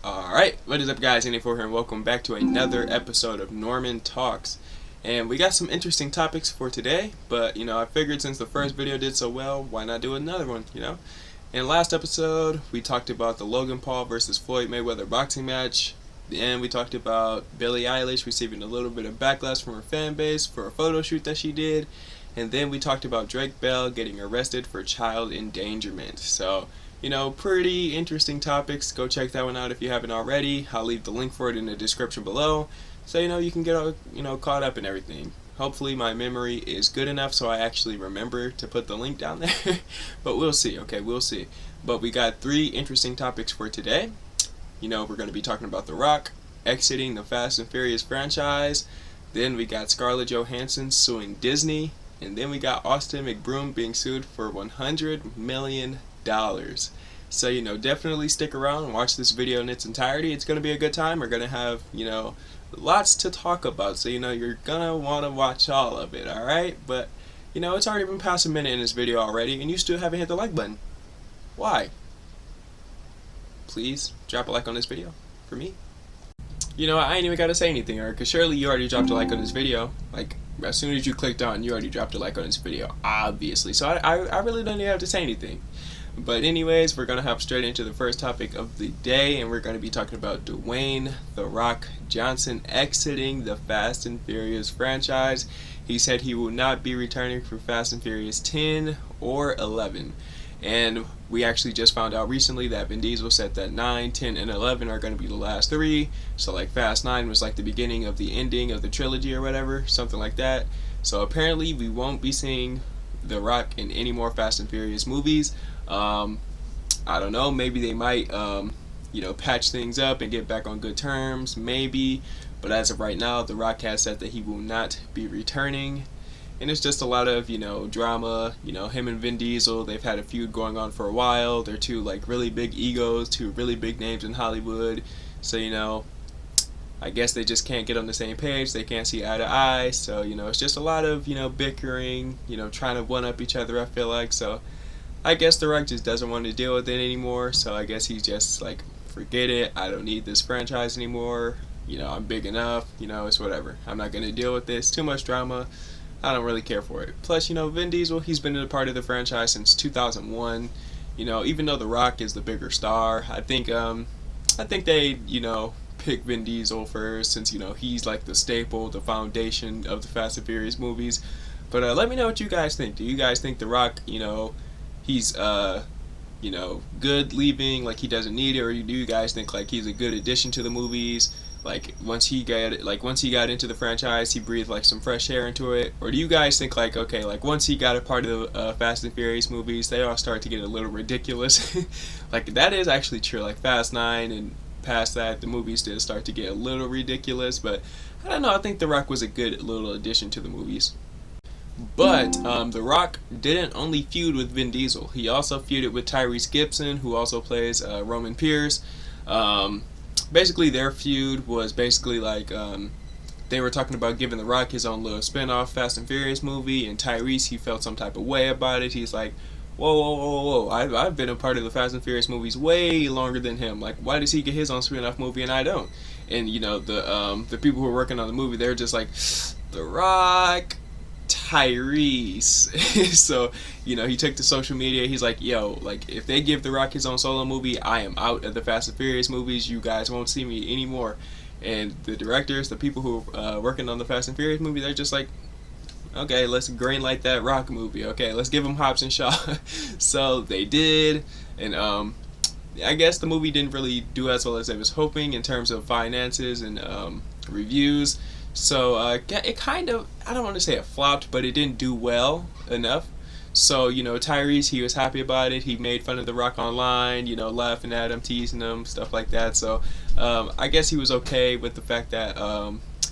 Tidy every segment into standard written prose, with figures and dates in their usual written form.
Alright, what is up guys, NA4 here and welcome back to another episode of Norman Talks. And we got some interesting topics for today, but I figured since the first video did so well, why not do another one. In last episode, we talked about the Logan Paul versus Floyd Mayweather boxing match. And we talked about Billie Eilish receiving a little bit of backlash from her fan base for a photo shoot that she did. And then we talked about Drake Bell getting arrested for child endangerment. So, pretty interesting topics. Go check that one out if you haven't already. I'll leave the link for it in the description below. So, you can get, caught up in everything. Hopefully my memory is good enough so I actually remember to put the link down there. But we'll see, okay, we'll see. But we got 3 interesting topics for today. We're going to be talking about The Rock exiting the Fast and Furious franchise. Then we got Scarlett Johansson suing Disney. And then we got Austin McBroom being sued for $100 million. So, definitely stick around and watch this video in its entirety. It's going to be a good time. We're going to have, lots to talk about. So, you're going to want to watch all of it, alright? But, it's already been past a minute in this video already, and you still haven't hit the like button. Why? Please drop a like on this video for me. I ain't even got to say anything, alright? Because surely you already dropped a like on this video. Like, as soon as you clicked on, you already dropped a like on this video, obviously. So I really don't even have to say anything. But anyways, we're going to hop straight into the first topic of the day, and we're going to be talking about Dwayne "The Rock" Johnson exiting the Fast and Furious franchise. He said he will not be returning for Fast and Furious 10 or 11. And we actually just found out recently that Vin Diesel said that 9, 10, and 11 are going to be the last 3. So like Fast 9 was like the beginning of the ending of the trilogy or whatever, something like that. So apparently we won't be seeing The Rock in any more Fast and Furious movies. I don't know, maybe they might, patch things up and get back on good terms, maybe. But as of right now, The Rock has said that he will not be returning. And it's just a lot of, drama. Him and Vin Diesel, they've had a feud going on for a while. They're two, really big egos, two really big names in Hollywood. So, I guess they just can't get on the same page. They can't see eye to eye. So, it's just a lot of, bickering, trying to one-up each other, I feel like. So, I guess The Rock just doesn't want to deal with it anymore. So, I guess he's just like, forget it. I don't need this franchise anymore. I'm big enough. It's whatever. I'm not going to deal with this. Too much drama. I don't really care for it. Plus, Vin Diesel, he's been a part of the franchise since 2001. Even though The Rock is the bigger star, I think they, pick Vin Diesel first since, he's like the staple, the foundation of the Fast and Furious movies. But let me know what you guys think. Do you guys think The Rock, he's, good leaving, like he doesn't need it, or do you guys think like he's a good addition to the movies? Like once he got into the franchise, he breathed like some fresh air into it. Or do you guys think like, okay, like once he got a part of the Fast and Furious movies, they all start to get a little ridiculous? Like that is actually true. Like Fast 9 and past that, the movies did start to get a little ridiculous. But I don't know. I think The Rock was a good little addition to the movies. But The Rock didn't only feud with Vin Diesel. He also feuded with Tyrese Gibson, who also plays Roman Pierce. Basically, their feud was basically like they were talking about giving The Rock his own little spin-off Fast and Furious movie, and Tyrese, he felt some type of way about it. He's like, whoa, I've been a part of the Fast and Furious movies way longer than him. Like, why does he get his own spin-off movie and I don't? And, the people who were working on the movie, they're just like, The Rock, Tyrese. So, he took to social media. He's like, yo, like, if they give The Rock his own solo movie, I am out of the Fast and Furious movies. You guys won't see me anymore. And the directors, the people who are working on the Fast and Furious movie, they're just like, okay, let's greenlight that Rock movie. Okay, let's give him Hobbs and Shaw. So they did. And I guess the movie didn't really do as well as I was hoping in terms of finances and reviews. So it kind of, I don't want to say it flopped, but it didn't do well enough. So, Tyrese, he was happy about it. He made fun of The Rock online, laughing at him, teasing him, stuff like that. So I guess he was okay with the fact that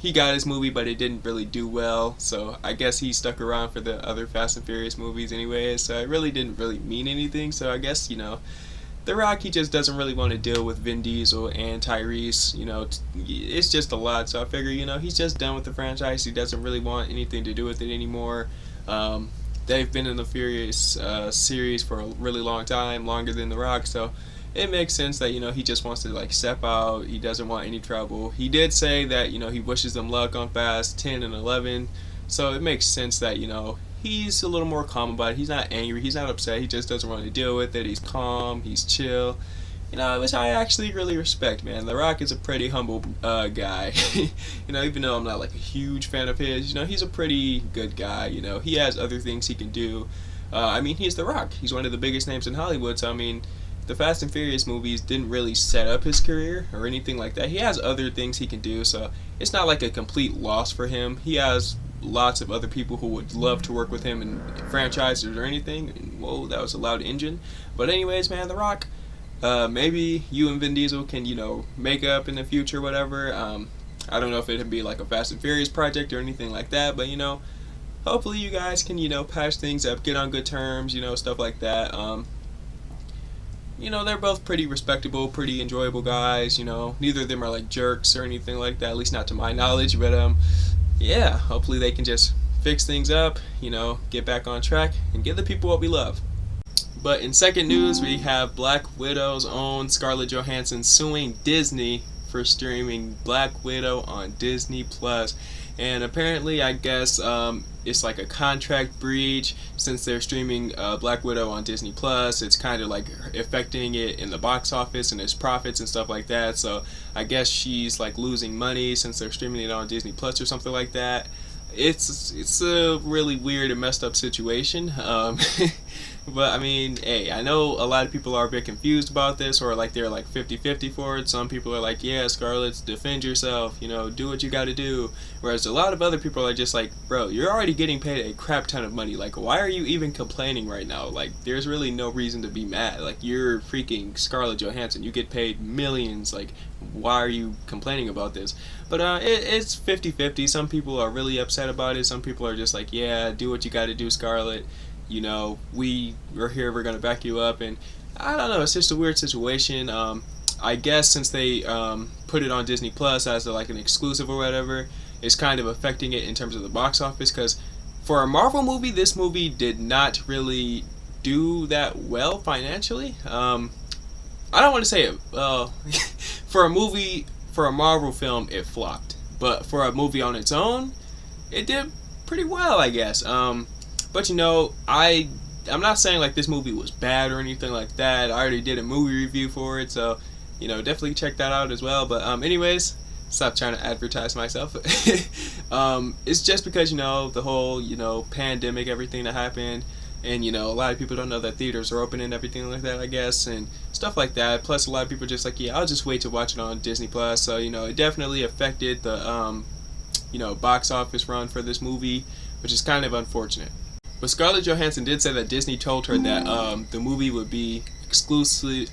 he got his movie, but it didn't really do well. So I guess he stuck around for the other Fast and Furious movies anyways. So it really didn't really mean anything. So I guess, The Rock, he just doesn't really want to deal with Vin Diesel and Tyrese. It's just a lot. So I figure, he's just done with the franchise. He doesn't really want anything to do with it anymore. They've been in the Furious series for a really long time, longer than The Rock. So it makes sense that, he just wants to like step out. He doesn't want any trouble. He did say that, he wishes them luck on Fast 10 and 11. So it makes sense that, he's a little more calm about it. He's not angry. He's not upset. He just doesn't want to deal with it. He's calm. He's chill. Which I actually really respect, man. The Rock is a pretty humble guy. Even though I'm not like a huge fan of his, he's a pretty good guy. He has other things he can do. He's The Rock. He's one of the biggest names in Hollywood. So, the Fast and Furious movies didn't really set up his career or anything like that. He has other things he can do, so it's not like a complete loss for him. He has lots of other people who would love to work with him in franchises or anything. And, whoa, that was a loud engine. But anyways, man, The Rock, maybe you and Vin Diesel can, make up in the future, whatever. I don't know if it'd be like a Fast and Furious project or anything like that, but, hopefully you guys can, patch things up, get on good terms, stuff like that. They're both pretty respectable, pretty enjoyable guys, neither of them are like jerks or anything like that, at least not to my knowledge, but yeah, hopefully they can just fix things up, get back on track and give the people what we love. But in second news, we have Black Widow's own Scarlett Johansson suing Disney for streaming Black Widow on Disney Plus. And apparently, I guess it's like a contract breach since they're streaming Black Widow on Disney Plus. It's kind of like affecting it in the box office and its profits and stuff like that. So I guess she's like losing money since they're streaming it on Disney Plus or something like that. It's a really weird and messed up situation. But hey, I know a lot of people are a bit confused about this, or like they're like 50-50 for it. Some people are like, yeah, Scarlett, defend yourself, do what you gotta do. Whereas a lot of other people are just like, bro, you're already getting paid a crap ton of money. Like, why are you even complaining right now? Like, there's really no reason to be mad. Like, you're freaking Scarlett Johansson. You get paid millions. Like, why are you complaining about this? But it's 50-50. Some people are really upset about it. Some people are just like, yeah, do what you gotta do, Scarlett. We're here, we're gonna back you up, and I don't know, it's just a weird situation. I guess since they put it on Disney Plus as like an exclusive or whatever, it's kind of affecting it in terms of the box office, because for a Marvel movie, this movie did not really do that well financially. I don't want to say it, for a Marvel film, it flopped, but for a movie on its own, it did pretty well, I guess. But I'm not saying like this movie was bad or anything like that. I already did a movie review for it, so definitely check that out as well. But anyways, stop trying to advertise myself. It's just because the whole pandemic, everything that happened, and a lot of people don't know that theaters are open and everything like that, I guess, and stuff like that. Plus, a lot of people are just like, yeah, I'll just wait to watch it on Disney Plus. So it definitely affected the box office run for this movie, which is kind of unfortunate. But Scarlett Johansson did say that Disney told her that the movie would be exclusively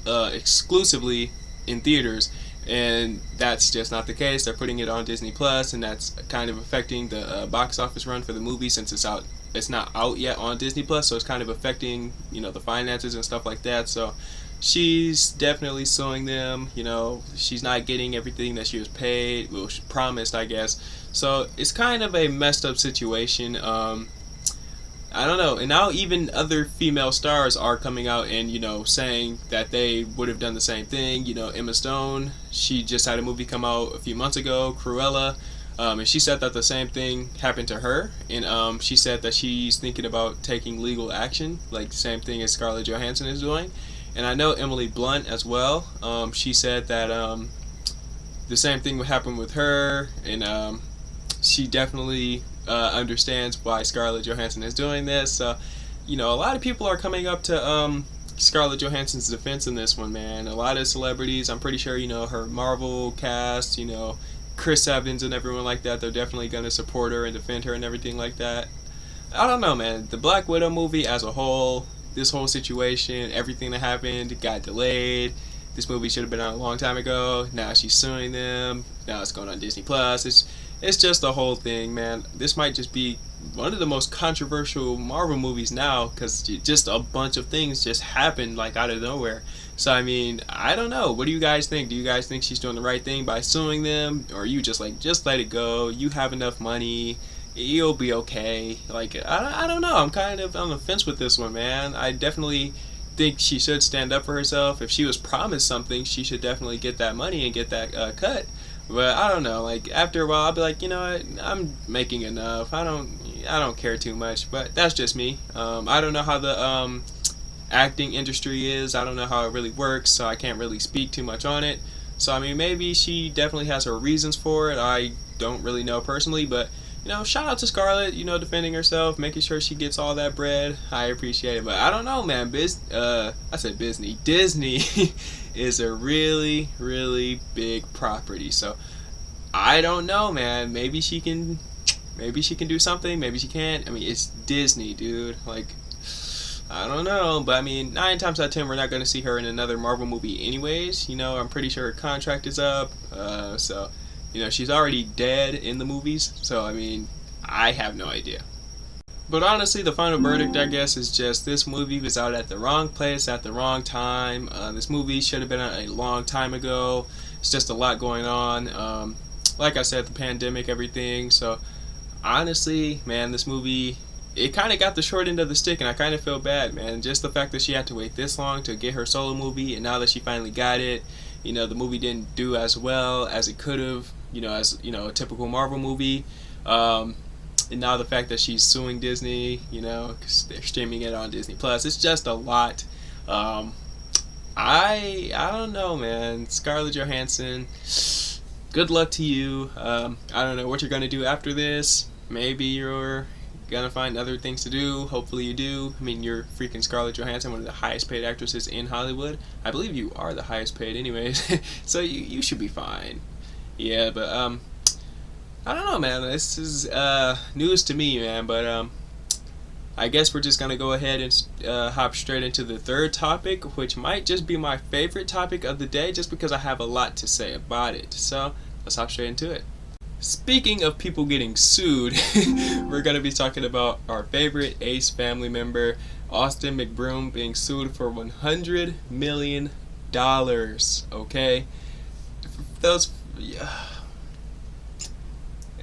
in theaters, and that's just not the case. They're putting it on Disney Plus, and that's kind of affecting the box office run for the movie since it's not out yet on Disney Plus, so it's kind of affecting the finances and stuff like that. So she's definitely suing them. She's not getting everything that she was paid, well, she promised, I guess. So it's kind of a messed up situation. I don't know, and now even other female stars are coming out and saying that they would have done the same thing. Emma Stone, she just had a movie come out a few months ago, Cruella, and she said that the same thing happened to her, and she said that she's thinking about taking legal action, like the same thing as Scarlett Johansson is doing. And I know Emily Blunt as well. She said that the same thing would happen with her, and she definitely understands why Scarlett Johansson is doing this. So, a lot of people are coming up to Scarlett Johansson's defense in this one, man. A lot of celebrities, I'm pretty sure, her Marvel cast, Chris Evans and everyone like that, they're definitely going to support her and defend her and everything like that. I don't know, man. The Black Widow movie as a whole, this whole situation, everything that happened, got delayed. This movie should have been out a long time ago. Now she's suing them. Now it's going on Disney Plus. It's just the whole thing, man. This might just be one of the most controversial Marvel movies now, because just a bunch of things just happened like out of nowhere. So I don't know. What do you guys think? Do you guys think she's doing the right thing by suing them, or are you just like, just let it go? You have enough money. You'll be okay. Like, I don't know. I'm kind of on the fence with this one, man. I definitely think she should stand up for herself. If she was promised something, she should definitely get that money and get that cut. But I don't know. Like after a while, I'll be like, you know what? I'm making enough. I don't care too much. But that's just me. I don't know how the acting industry is. I don't know how it really works, so I can't really speak too much on it. So I mean, maybe she definitely has her reasons for it. I don't really know personally, but you know, shout out to Scarlett, you know, defending herself, making sure she gets all that bread. I appreciate it, but I don't know, man. I said Disney. Disney is a really, really big property, so I don't know, man. Maybe she can do something. Maybe she can't. I mean, it's Disney, dude. Like, I don't know, but I mean, 9 times out of 10, we're not going to see her in another Marvel movie anyways. You know, I'm pretty sure her contract is up, so, you know, she's already dead in the movies, so, I mean, I have no idea. But honestly, the final verdict, I guess, is just this movie was out at the wrong place at the wrong time. This movie should have been out a long time ago. It's just a lot going on. Like I said, the pandemic, everything, so, honestly, man, this movie, it kind of got the short end of the stick, and I kind of feel bad, man. Just the fact that she had to wait this long to get her solo movie, and now that she finally got it, you know, the movie didn't do as well as it could have, you know, as, you know, a typical Marvel movie. And now the fact that she's suing Disney, you know, because they're streaming it on Disney Plus, it's just a lot. I don't know, man. Scarlett Johansson, good luck to you. I don't know what you're gonna do after this. Maybe you're gonna find other things to do. Hopefully you do. I mean, you're freaking Scarlett Johansson, one of the highest paid actresses in Hollywood. I believe you are the highest paid anyways. So you should be fine. Yeah, but I don't know, man. This is news to me, man, but I guess we're just gonna go ahead and hop straight into the third topic, which might just be my favorite topic of the day just because I have a lot to say about it. So let's hop straight into it. Speaking of people getting sued, we're going to be talking about our favorite Ace family member, Austin McBroom, being sued for $100 million. Okay? Those...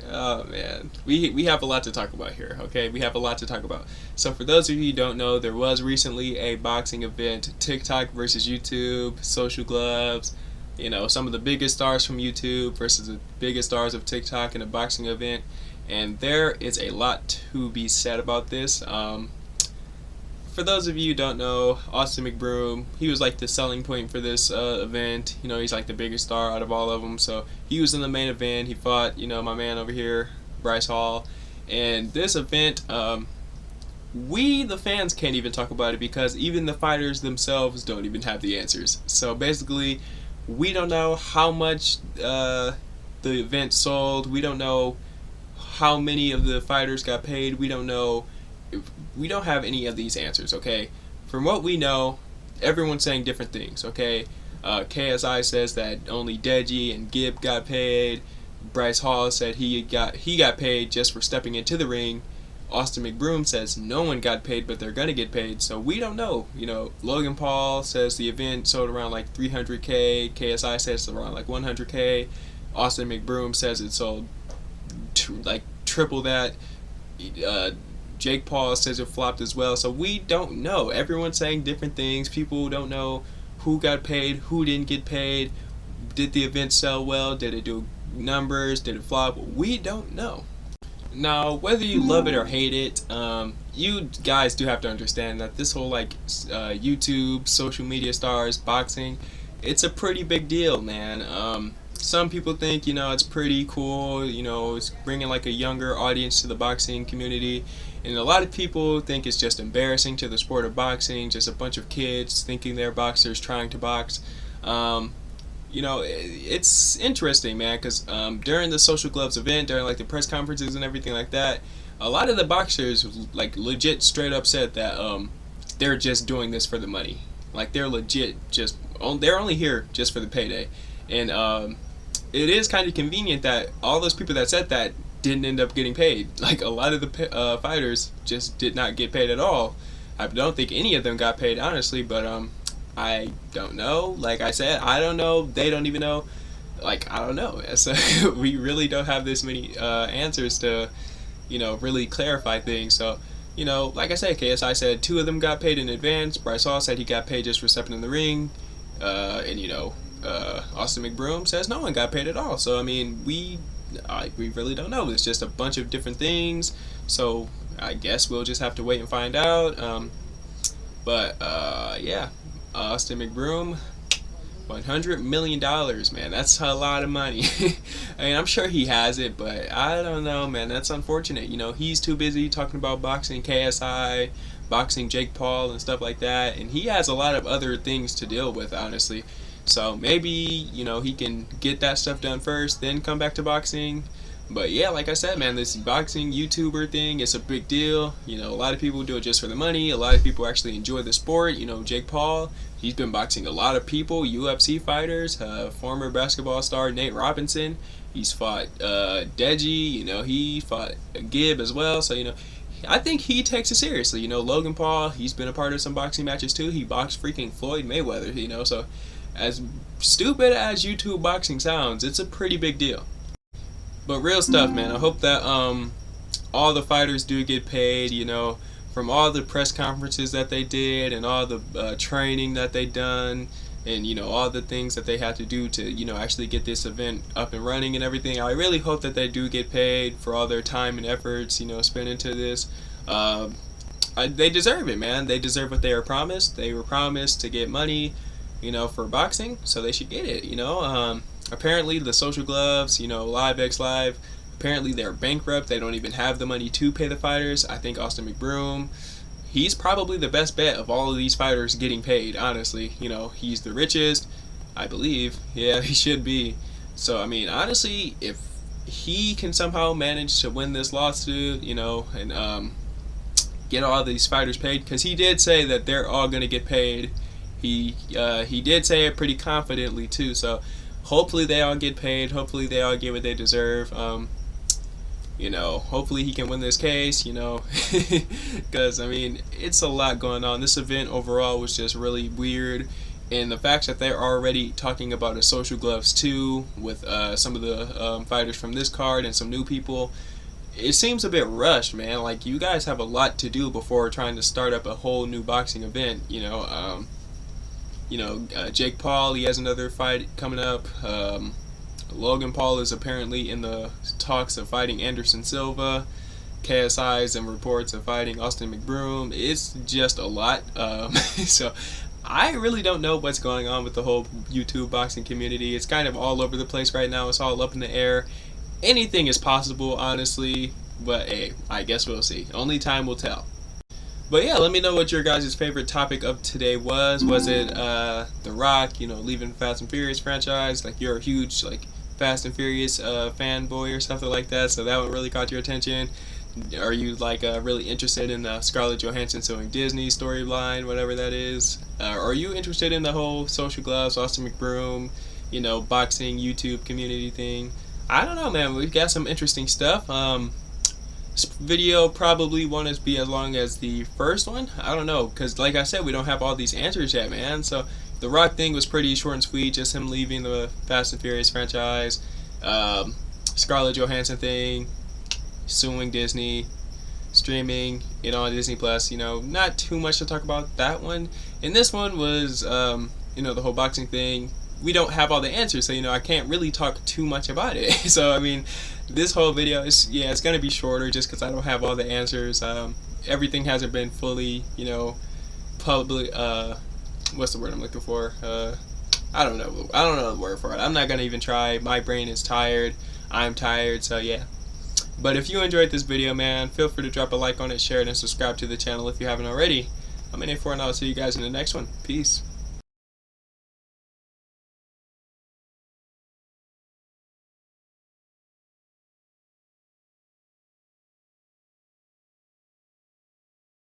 Oh, man. We have a lot to talk about here, okay? We have a lot to talk about. So for those of you who don't know, there was recently a boxing event, TikTok versus YouTube, Social Gloves, you know, some of the biggest stars from YouTube versus the biggest stars of TikTok in a boxing event, and there is a lot to be said about this. For those of you who don't know, Austin McBroom, he was like the selling point for this event. You know, he's like the biggest star out of all of them, so he was in the main event. He fought, you know, my man over here, Bryce Hall, and this event, we, the fans, can't even talk about it because even the fighters themselves don't even have the answers. So basically, we don't know how much the event sold. We don't know how many of the fighters got paid. We don't know. We don't have any of these answers, okay? From what we know, everyone's saying different things, okay? KSI says that only Deji and Gibb got paid. Bryce Hall said he got paid just for stepping into the ring. Austin McBroom says no one got paid, but they're gonna get paid, so we don't know. You know, Logan Paul says the event sold around like 300K. KSI says around like 100K. Austin McBroom says it sold like triple that. Jake Paul says it flopped as well, so we don't know. Everyone's saying different things. People don't know who got paid, who didn't get paid. Did the event sell well? Did it do numbers? Did it flop? We don't know. Now, whether you love it or hate it, you guys do have to understand that this whole like YouTube, social media stars, boxing, it's a pretty big deal, man. Some people think, you know, it's pretty cool, you know, it's bringing like a younger audience to the boxing community, and a lot of people think it's just embarrassing to the sport of boxing, just a bunch of kids thinking they're boxers trying to box. You know, it's interesting, man, because during the Social Gloves event, during like the press conferences and everything like that, a lot of the boxers like legit straight up said that they're just doing this for the money. Like they're legit just they're only here just for the payday, and it is kind of convenient that all those people that said that didn't end up getting paid. Like a lot of the fighters just did not get paid at all. I don't think any of them got paid, honestly, but I don't know. Like I said, I don't know. They don't even know. Like, I don't know. So we really don't have this many answers to, you know, really clarify things. So you know, like I said, KSI said 2 of them got paid in advance. Bryce Hall said he got paid just for stepping in the ring. And you know, Austin McBroom says no one got paid at all. So I mean, we really don't know. It's just a bunch of different things. So I guess we'll just have to wait and find out. Yeah, Austin McBroom, $100 million, man. That's a lot of money. I mean, I'm sure he has it, but I don't know, man. That's unfortunate. You know, he's too busy talking about boxing KSI, boxing Jake Paul, and stuff like that, and he has a lot of other things to deal with, honestly. So maybe, you know, he can get that stuff done first, then come back to boxing. But yeah, like I said, man, this boxing YouTuber thing, it's a big deal. You know, a lot of people do it just for the money. A lot of people actually enjoy the sport. You know, Jake Paul, he's been boxing a lot of people, UFC fighters, former basketball star Nate Robinson. He's fought Deji, you know, he fought Gibb as well. So, you know, I think he takes it seriously. You know, Logan Paul, he's been a part of some boxing matches too. He boxed freaking Floyd Mayweather, you know. So as stupid as YouTube boxing sounds, it's a pretty big deal. But real stuff, man. I hope that all the fighters do get paid, you know, from all the press conferences that they did and all the training that they done, and you know, all the things that they had to do to, you know, actually get this event up and running and everything. I really hope that they do get paid for all their time and efforts, you know, spent into this. They deserve it, man. They deserve what they were promised. They were promised to get money, you know, for boxing, so they should get it, you know. Apparently the Social Gloves, you know, Live X Live, apparently they're bankrupt. They don't even have the money to pay the fighters. I think Austin McBroom, he's probably the best bet of all of these fighters getting paid, honestly. You know, he's the richest, I believe. Yeah, he should be. So, I mean, honestly, if he can somehow manage to win this lawsuit, you know, and get all these fighters paid, because he did say that they're all going to get paid. He did say it pretty confidently, too, so hopefully they all get paid. Hopefully they all get what they deserve. You know, hopefully he can win this case, you know, because, I mean, it's a lot going on. This event overall was just really weird, and the fact that they're already talking about a Social Gloves 2 with some of the fighters from this card and some new people, it seems a bit rushed, man. Like, you guys have a lot to do before trying to start up a whole new boxing event, you know. Jake Paul, he has another fight coming up. Logan Paul is apparently in the talks of fighting Anderson Silva. KSI is in reports of fighting Austin McBroom. It's just a lot. So I really don't know what's going on with the whole YouTube boxing community. It's kind of all over the place right now. It's all up in the air. Anything is possible, honestly. But hey, I guess we'll see. Only time will tell. But yeah, let me know what your guys' favorite topic of today was. Was it The Rock, you know, leaving Fast and Furious franchise? Like, you're a huge, like, Fast and Furious fanboy or something like that, so that one really caught your attention. Are you, like, really interested in the Scarlett Johansson suing Disney storyline, whatever that is? Are you interested in the whole Social Gloves, Austin McBroom, you know, boxing, YouTube community thing? I don't know, man. We've got some interesting stuff. This video probably won't be as long as the first one. I don't know, because like I said, we don't have all these answers yet, man. So the Rock thing was pretty short and sweet, just him leaving the Fast and Furious franchise. Scarlett Johansson thing, suing Disney, streaming it on Disney Plus. You know, not too much to talk about that one. And this one was, you know, the whole boxing thing. We don't have all the answers, so, you know, I can't really talk too much about it. So, I mean, this whole video is, yeah, it's going to be shorter just because I don't have all the answers. Everything hasn't been fully, you know, public, what's the word I'm looking for? I don't know the word for it. I'm not going to even try. My brain is tired. I'm tired, so yeah. But if you enjoyed this video, man, feel free to drop a like on it, share it, and subscribe to the channel if you haven't already. I'm in A4, and I'll see you guys in the next one. Peace.